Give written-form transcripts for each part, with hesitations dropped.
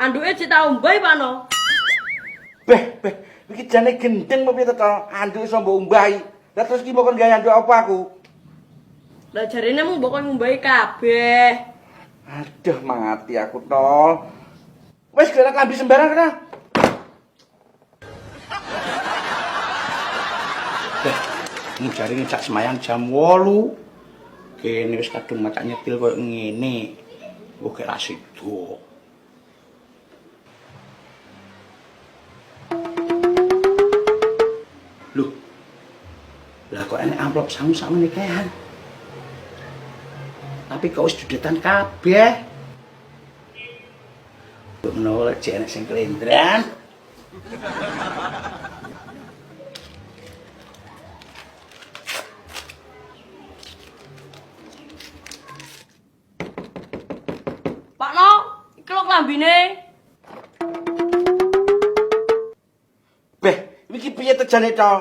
Anduke cita umbai Pak No. Beh, iki jane gendeng apa piye to? Anduk iso mbok umbahi. Lah terus ki mbok gawe anduk apa aku? Lah jarine mung mbok umbai kabeh. Aduh, mati aku tol. Wis gerak klambi sembarang kena. Beh, mung jare ngejak semayang jam 8. Kene wis kadung macak nyetil koyo ngene. Kok ra sido. Loh. Lah kok enek amplop sangu sak menikahan. Tapi kok wis dudetan kabeh. Kok menawa lek enek sing kelendran. Pak No, iki lho klambine. Beh, iki piye tejane to?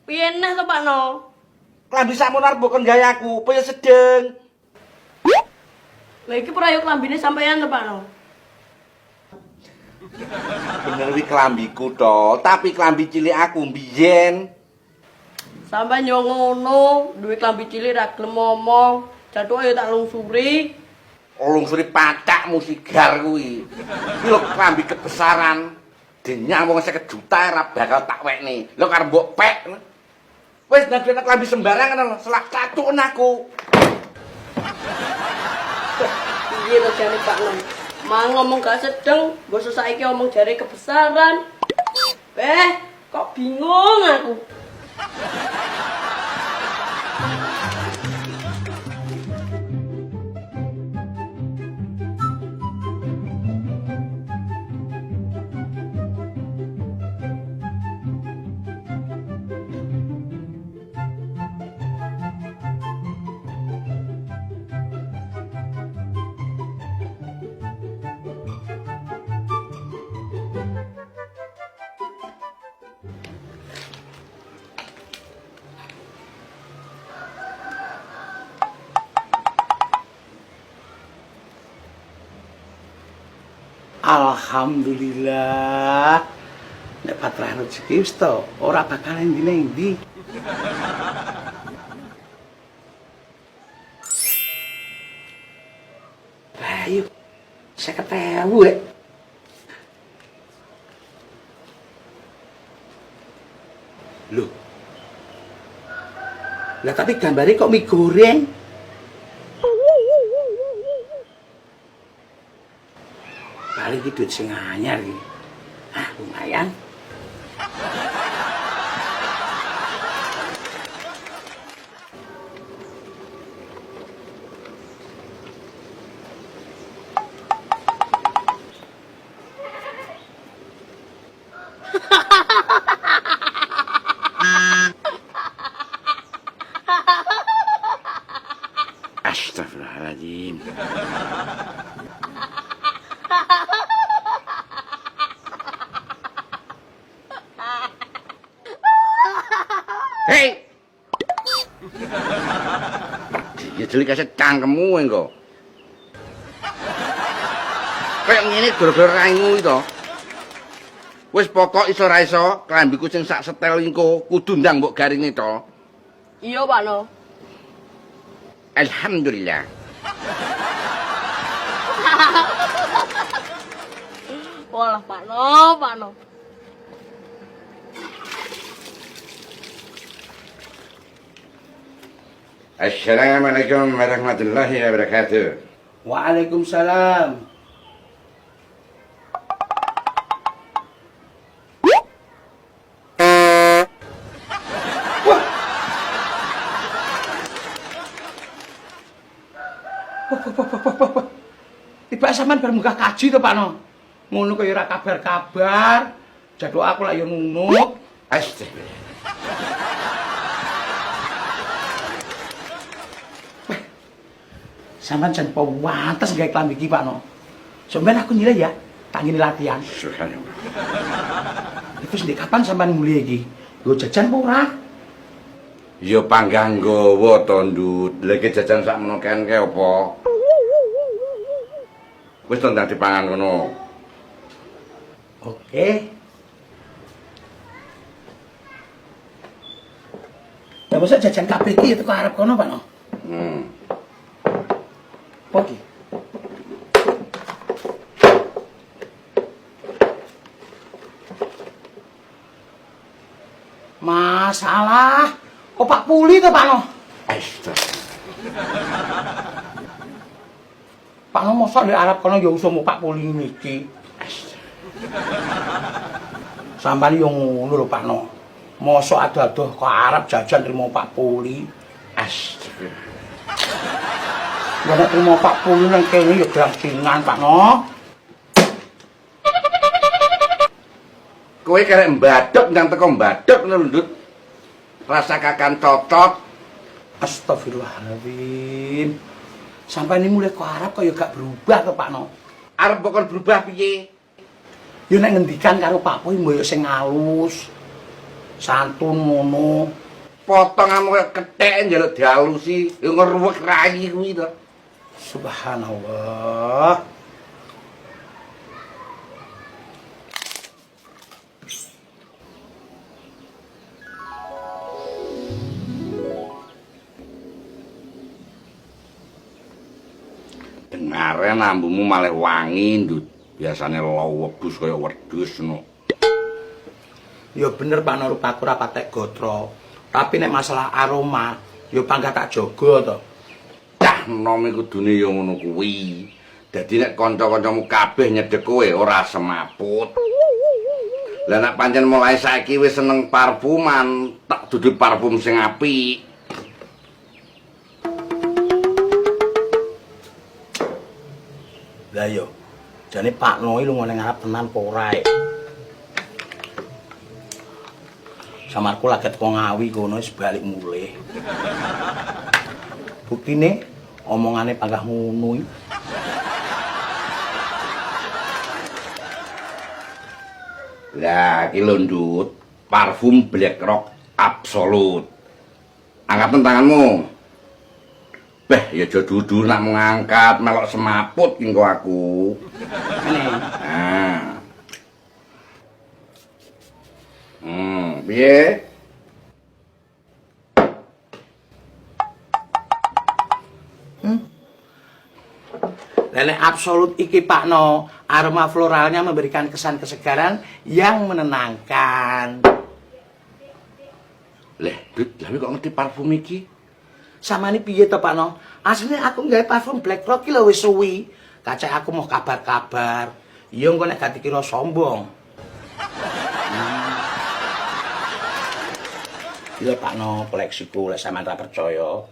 Piye neh to Pak No? Klambi sakmono arep mbok gawe aku, piye sedeng. Lah iki prayo klambine sampeyan to Pak No. Bener wi klambiku to, tapi klambi cilik aku mbiyen. Sampai yo ngono, duwe klambi cilik ra gelem ngomong. Jatuke ya tak lungsuri. Lungsuri patakmu sigar kuwi. Iki lho klambi kebesaran. Denyang wong 50 juta ora bakal tak wekne. Lho karo mbok pek. Wis ndadekne klambi sembarangan lho, selak cacukn aku. Piye to jane Pak No? Mang ngomong gak sedeng, basa saiki ngomong jare kebesaran. Kok bingung aku. Alhamdulillah. Nek patrah rezeki wis to, ora bakal endi-endi. Ayo. 50.000 ya. Loh. Lah tapi gambare kok mie goreng? Paling iki duit sing anyar iki. Ah, lumayan. Astagfirullahaladzim. Hei! Ya jeli kasih cangkemmu engko. Kayak ngene gara-gara raimu itu. Wis pokok iso ra iso, klambiku sing sak setel engko kudu ndang mbok garingi to. Iya Pak No. Alhamdulillah. Walah Pak No, Pak No. Assalamualaikum warahmatullahi wabarakatuh. Waalaikumsalam. Tiba sampean bar munggah kaji to, Pak No. Ngono kaya ora kabar-kabar. Jaduk aku lak yo ngunuk. Astagfirullah. Sampeyan jan pantes gawe klambi iki, Pak No. Sampeyan aku nilai ya, tak ngene latihan. Subhanallah. Terus ndek kapan sampeyan mulai iki? Nggo jajan apa ora? Ya panggang nggawa to, Ndut. Lha iki jajan sak menawa ke apa? Wis to ndang dipangan ngono. Oke. Ya masa jajan kabeh iki teko arep kono, Pak no. Oke. Masalah. Oh Pak Puli to, Pak no. Pak no mosok di Arab kono ya usah Pak Puli niki. Sampeyan yo ngono lho Pak no. Mosok ado-ado kok Arab jajan trimo Pak Puli. Astaga. Ya nek trimo Pak Puli nang kene ya gangsingan Pak no. Kowe karek mbadhek nang teko mbadhek ngono Ndut. Rasa kakan cocok. Astagfirullahaladzim. Sampai ini mulai ke Arab kok ya gak berubah to Pak no. Arep kok berubah piye? Ya nek ngendikan karo Pak Pui mboyo sing halus. Santun ngono. Potonganmu kaya kethek njaluk dialusi, yo ngeruwek rai kuwi to. Subhanallah. Dengare nambumu malah wangi Ndut. Biasane lowebus kaya wedhus no. Ya bener Pak Nur Pakur ora patek gotro. Tapi nek masalah aroma, ya pangkat tak jaga to. Cah nom iku kudune ya ngono kuwi. Dadi nek kanca-kancamu kabeh nyedhek kowe ora semaput. Lah nek pancen mulai saiki wis seneng parfuman, tak duduk parfum sing apik. Lah yo. Jane Pak Noi lunga ning arep tenan apa ora e? Samarku lagi teko Ngawi kono wis balik mulih. Buktine omongane panggah ngono iki. Lah iki lho Ndut, parfum Black Rock Absolute. Angkat tanganmu. Beh, ya aja dudur nak ngangkat melok semaput engko aku. Ngene. Nah. Piye? Lele absolut iki Pak No, aroma floralnya memberikan kesan kesegaran yang menenangkan. Leh, Dut, lha kok ngerti parfum iki? Sama ini piye to Pak No? Aslinya aku nggawe parfum Black Rock lho wis suwi. Kacek aku mau kabar-kabar. Iya engko nek gak dikira sombong. Iya Pak No, koleksiku lek sampean ra percaya.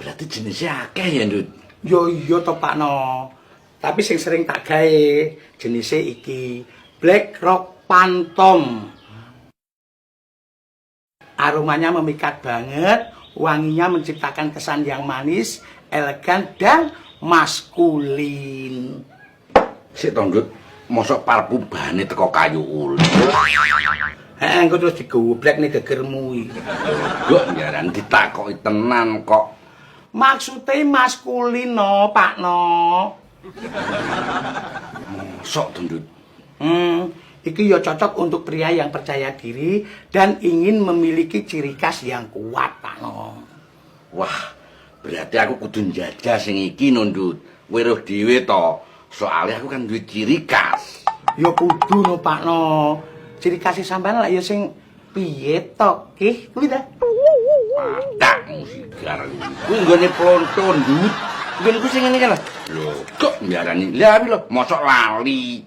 Berarti jenisnya akeh ya, Ndut? Yo iya to Pak No. Tapi sing sering tak gawe jenisnya iki Black Rock Phantom. Aromanya memikat banget, wanginya menciptakan kesan yang manis, elegan dan maskulin. Sik to, Ndut. Mosok parfum bahane teko kayu uli. Heeh, engko terus digoblek nih gegermu iki. Kok njaran ditakoki tenan kok. Maksudnya maskulin no, Pak No. Mosok to, Ndut. Iki ya cocok untuk pria yang percaya diri dan ingin memiliki ciri khas yang kuat, Pak No. Wah, berarti aku kudu njajah sing iki no, Ndut. Weruh dhewe to. Soalnya aku kan duwe ciri khas. Ya kudu no, Pak No. Ciri khas sampean lak ya sing piye to, Ki? Kuwi ta? Patakmu sigar. Kuwi nggone plonto, Ndut. Ngene ku sing ngene kan. Lho, kok mbiarani. Lah lho, mosok lali.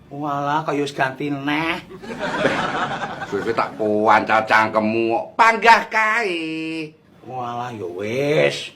Walah, kaya wis ganti neh. Suwe tak puancal cangkemmu kok panggah kae. Walah, ya wis.